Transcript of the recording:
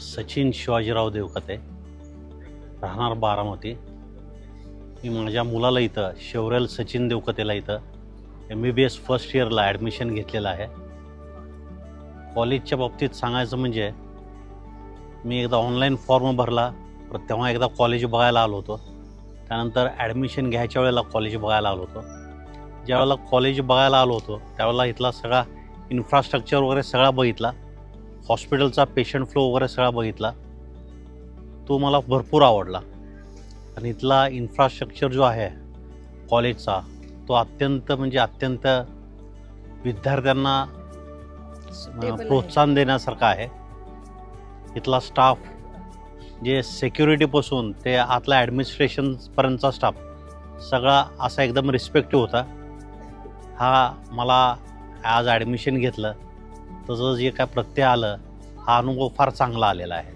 सचिन शिवाजीराव देवकते, राहणार बारामती. मी माझ्या मुलाला इथं शेवरेल सचिन देवकतेला इथं MBBS फर्स्ट इयरला ॲडमिशन घेतलेलं आहे. कॉलेजच्या बाबतीत सांगायचं म्हणजे मी एकदा ऑनलाईन फॉर्म भरला, तेव्हा एकदा कॉलेज बघायला आलो होतो. त्यानंतर ॲडमिशन घ्यायच्या वेळेला कॉलेज बघायला आलो होतो. ज्यावेळेला कॉलेज बघायला आलो होतो त्यावेळेला इथला सगळा इन्फ्रास्ट्रक्चर वगैरे सगळा बघितला, हॉस्पिटलचा पेशंट फ्लो वगैरे सगळा बघितला. तो मला भरपूर आवडला. आणि इथला इन्फ्रास्ट्रक्चर जो आहे कॉलेजचा तो अत्यंत विद्यार्थ्यांना प्रोत्साहन देण्यासारखा आहे. इथला स्टाफ जे सिक्युरिटीपासून ते आतला ॲडमिनिस्ट्रेशनपर्यंतचा स्टाफ सगळा असा एकदम रिस्पेक्टिव्ह होता. हा मला आज ॲडमिशन घेतलं तसं जे काय प्रत्यय आलं हा अनुभव फार चांगला आलेला आहे.